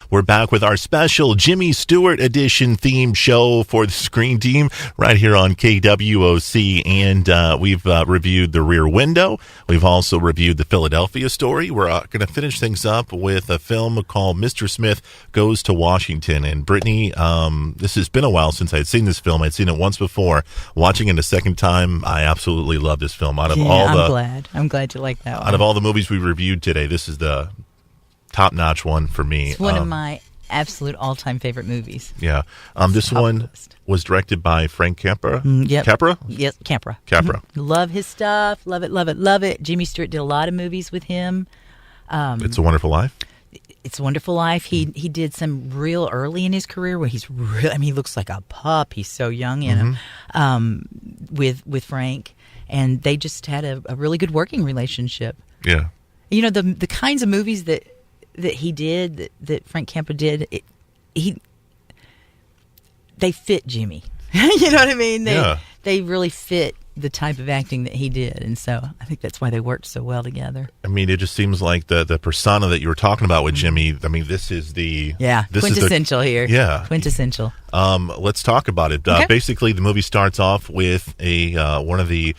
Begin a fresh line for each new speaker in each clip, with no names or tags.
We're back with our special Jimmy Stewart edition theme show for the Screen Team right here on KWOC. And we've reviewed The Rear Window. We've also reviewed The Philadelphia Story. We're going to finish things up with a film called Mr. Smith Goes to Washington. And Brittany, this has been a while since I had seen this film. I'd seen it once before. Watching it a second time, I absolutely love this film.
I'm glad you like that one.
Out of all the movies we reviewed today, this is the top-notch one for me.
It's one of my absolute all-time favorite movies.
Yeah. This one was directed by Frank Capra.
Yep.
Capra?
Yes, Capra.
Capra.
Love his stuff. Love it, love it, love it. Jimmy Stewart did a lot of movies with him.
It's a Wonderful Life?
It's a Wonderful Life. He did some real early in his career where he's really, he looks like a pup. He's so young in him, with Frank. And they just had a really good working relationship.
Yeah.
You know, the kinds of movies that he did, that Frank Capra did, they fit Jimmy. You know what I mean? They really fit the type of acting that he did, and so I think that's why they worked so well together.
I mean, it just seems like the persona that you were talking about with Jimmy. I mean, this is the
quintessential here.
Yeah,
quintessential.
Let's talk about it.
Okay.
Basically, the movie starts off with one of the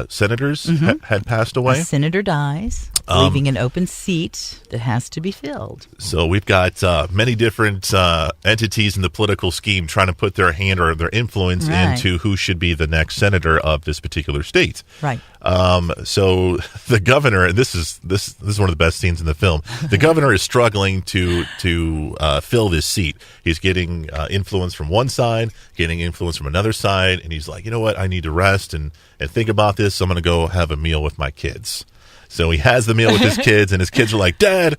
senators had passed away.
A senator dies, leaving an open seat that has to be filled.
So we've got many different entities in the political scheme trying to put their hand or their influence into who should be the next senator of this particular state.
Right.
So the governor, and this is one of the best scenes in the film. The governor is struggling to fill this seat. He's getting influence from one side, getting influence from another side, and he's like, you know what, I need to rest and think about this. So I'm going to go have a meal with my kids. So he has the meal with his kids, and his kids are like, Dad,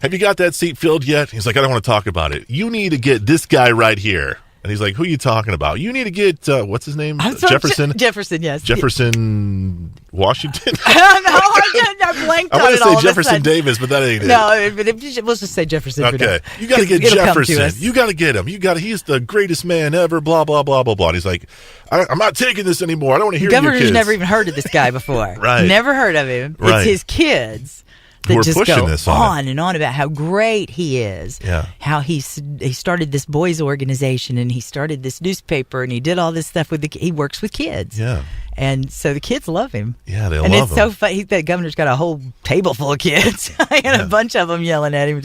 have you got that seat filled yet? He's like, I don't want to talk about it. You need to get this guy right here. And he's like, who are you talking about? You need to get, what's his name? Jefferson?
Jefferson, yes.
Jefferson Washington?
I blanked
I
on
want
it
to say Jefferson Davis, but that ain't it.
No, but let's just say Jefferson.
Okay. You got to get Jefferson. You got to get him. He's the greatest man ever, blah, blah, blah, blah, blah. And he's like, I'm not taking this anymore. I don't want to hear your kids.
Governor's never even heard of this guy before.
Right.
Never heard of him.
Right.
It's his kids that just go on and on about how great he is.
Yeah.
How he started this boys organization, and he started this newspaper, and he did all this stuff he works with kids.
Yeah.
And so the kids love him.
Yeah, they love
him.
him.
And it's so funny. The governor's got a whole table full of kids and a bunch of them yelling at him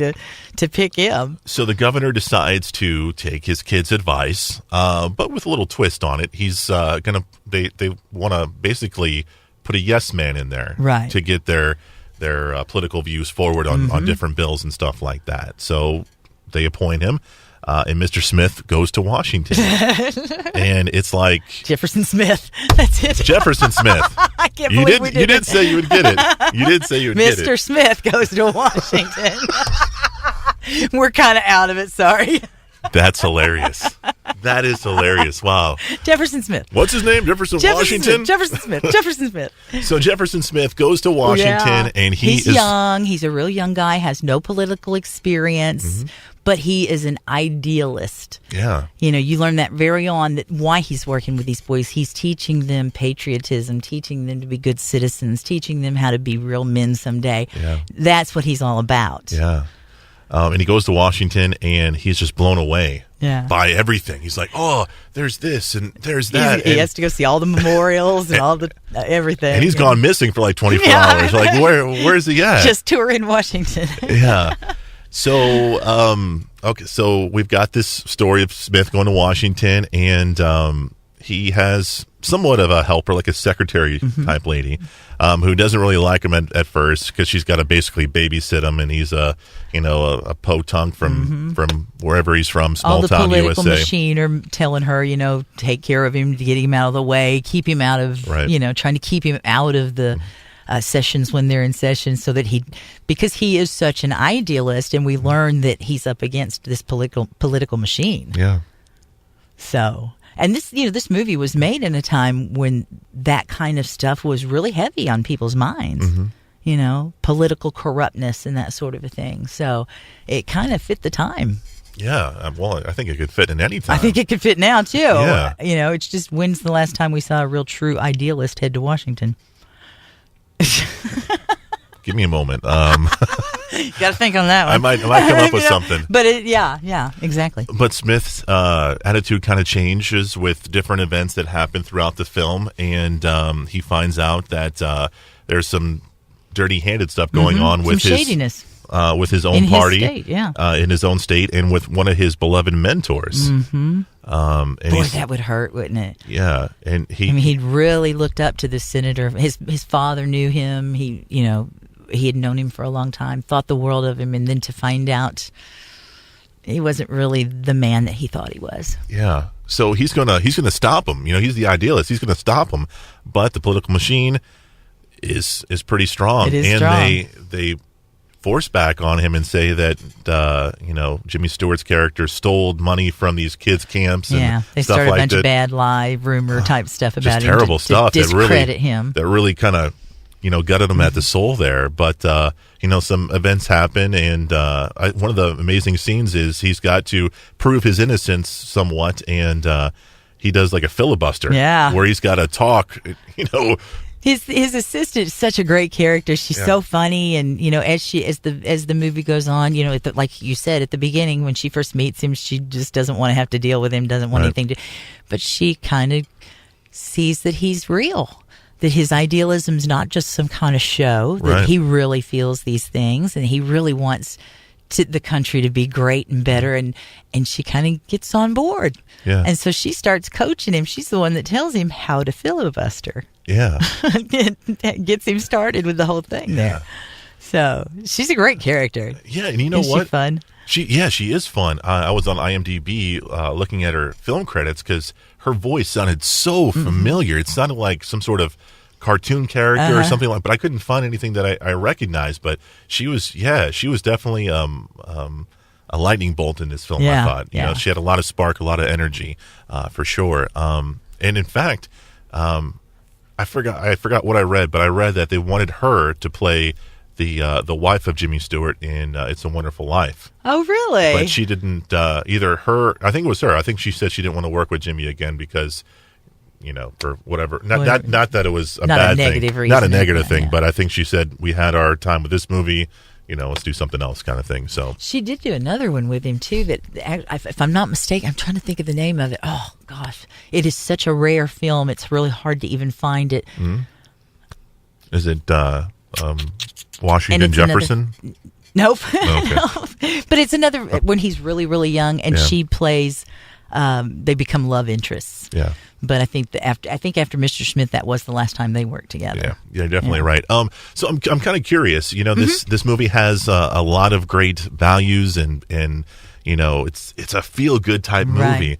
to pick him.
So the governor decides to take his kids' advice, but with a little twist on it. He's they want to basically put a yes man in there to get their political views forward on different bills and stuff like that. So they appoint him, and Mr. Smith goes to Washington. And it's like...
Jefferson Smith. That's it.
Jefferson Smith.
I can't believe we did it.
You did say you would get it. You did say you would get it.
Mr. Smith goes to Washington. We're kind of out of it, sorry.
That's hilarious. That is hilarious. Wow.
Jefferson Smith.
What's his name? Jefferson Washington?
Jefferson Smith.
So Jefferson Smith goes to Washington, and
he's young. He's a real young guy, has no political experience, but he is an idealist.
Yeah.
You know, you learn that very on that why he's working with these boys. He's teaching them patriotism, teaching them to be good citizens, teaching them how to be real men someday. Yeah. That's what he's all about.
Yeah. And he goes to Washington, and he's just blown away by everything. He's like, oh, there's this and there's that.
He has to go see all the memorials and all the everything.
And he's gone missing for like 24 hours. Like, where's he at?
Just touring Washington.
Yeah. So, so we've got this story of Smith going to Washington, and he has somewhat of a helper, like a secretary type lady, who doesn't really like him at first because she's got to basically babysit him, and he's a po-tunk from wherever he's from, small town USA. All the political
machine are telling her, take care of him to get him out of the way, keep him out of, trying to keep him out of the sessions when they're in session, so that because he is such an idealist, and we learn that he's up against this political machine.
Yeah.
So. And this movie was made in a time when that kind of stuff was really heavy on people's minds, political corruptness and that sort of a thing. So it kind of fit the time.
Yeah, well, I think it could fit in any time.
I think it could fit now, too.
Yeah.
It's just, when's the last time we saw a real true idealist head to Washington?
Give me a moment.
You got to think on that one.
I might come up with something.
But yeah, exactly.
But Smith's attitude kind of changes with different events that happen throughout the film, and he finds out that there's some dirty-handed stuff going on with
some shadiness.
With his own
in
party,
his state,
in his own state, and with one of his beloved mentors.
Mm-hmm.
And
Boy, that would hurt, wouldn't it?
Yeah, and
he'd really looked up to this senator. His father knew him. He had known him for a long time, thought the world of him, and then to find out he wasn't really the man that he thought he was.
Yeah, so he's gonna stop him. He's the idealist. He's gonna stop him, but the political machine is pretty strong.
It is
and
strong.
they force back on him and say that Jimmy Stewart's character stole money from these kids' camps. And
they
stuff
started
like
a bunch
that.
of bad lie, rumor type stuff about
Just
him.
terrible stuff
to discredit him.
That really kind of gutted him at the soul there. But some events happen, and one of the amazing scenes is he's got to prove his innocence somewhat, and he does like a filibuster, where he's got to talk,
His assistant is such a great character. She's so funny, and as the movie goes on, like you said at the beginning when she first meets him, she just doesn't want to have to deal with him, doesn't want anything to. But she kind of sees that he's real, that his idealism's not just some kind of show, that he really feels these things, and he really wants the country to be great and better, and she kind of gets on board.
Yeah.
And so she starts coaching him. She's the one that tells him how to filibuster.
Yeah.
Gets him started with the whole thing there. So she's a great character.
Yeah, and you know what?
She's fun.
She is fun. I was on IMDb looking at her film credits because her voice sounded so familiar. It sounded like some sort of cartoon character or something like. But I couldn't find anything that I recognized. But she was definitely a lightning bolt in this film. I thought. She had a lot of spark, a lot of energy, for sure. And in fact, I forgot what I read, but I read that they wanted her to play the wife of Jimmy Stewart in It's a Wonderful Life.
Oh, really?
But she didn't. Either her, I think it was her. I think she said she didn't want to work with Jimmy again because, for whatever. Not that it was a bad thing, not a negative thing, but I think she said we had our time with this movie. Let's do something else, kind of thing. So
she did do another one with him too. That, if I'm not mistaken, I'm trying to think of the name of it. Oh gosh, it is such a rare film. It's really hard to even find it.
Mm-hmm. Is it Washington Jefferson?
Nope.
Oh, okay.
No. But it's another when he's really, really young, and she plays. They become love interests.
Yeah.
But I think after Mr. Smith, that was the last time they worked together.
Yeah, definitely right. So I'm kind of curious. This movie has a lot of great values, and it's a feel good type movie.
Right.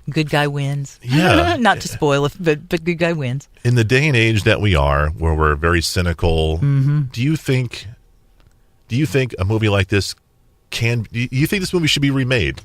Good guy wins.
Yeah.
Not to spoil it, but good guy wins.
In the day and age that we are, where we're very cynical, do you think a movie like this do you think this movie should be remade?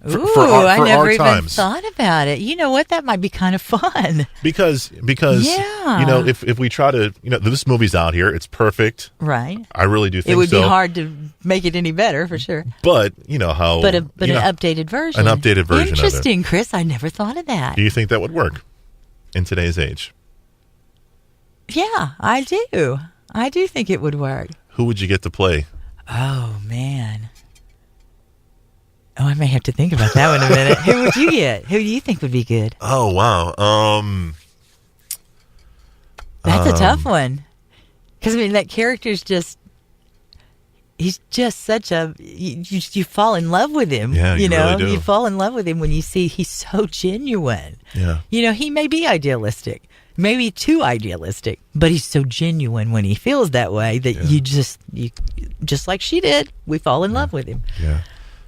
I never even thought about it. You know what? That might be kind of fun.
Because if we try to, this movie's out here, it's perfect.
Right.
I really do think so.
It would be hard to make it any better, for sure.
But an
updated version.
An updated version.
Interesting,
of it.
Chris. I never thought of that.
Do you think that would work in today's age?
Yeah, I do. I do think it would work.
Who would you get to play?
Oh man. Oh, I may have to think about that one a minute. Who would you get? Who do you think would be good?
Oh, wow.
That's a tough one. Because, that character's he's just such a, you fall in love with him.
Yeah, you really do.
You fall in love with him when you see he's so genuine.
Yeah.
He may be idealistic, maybe too idealistic, but he's so genuine when he feels that way that you just like she did, we fall in love with him.
Yeah.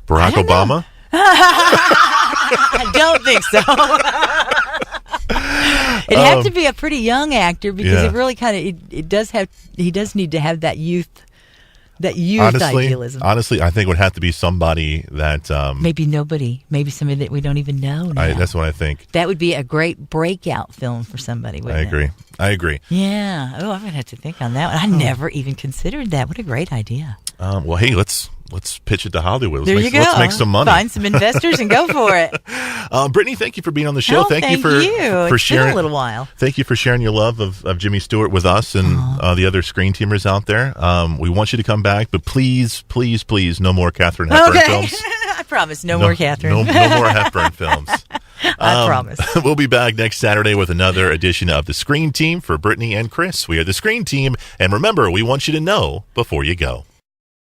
Barack Obama?
I don't think so. It'd have to be a pretty young actor because it really kind of he does need to have that youth idealism.
Honestly, I think it would have to be somebody that
maybe somebody that we don't even know now.
That's what I think.
That would be a great breakout film for somebody.
I agree.
Yeah. Oh, I'm gonna have to think on that one. I never even considered that. What a great idea.
Well, hey, let's let's pitch it to Hollywood.
There you go.
Let's make some money.
Find some investors and go for it.
Brittany, thank you for being on the show.
Oh,
thank you for
It's
sharing
been a little while.
Thank you for sharing your love of Jimmy Stewart with us and the other screen teamers out there. We want you to come back, but please, please, please, no more Katharine Hepburn films.
I promise, no more Katharine.
No more Hepburn films.
I promise.
We'll be back next Saturday with another edition of The Screen Team for Brittany and Chris. We are The Screen Team, and remember, we want you to know before you go.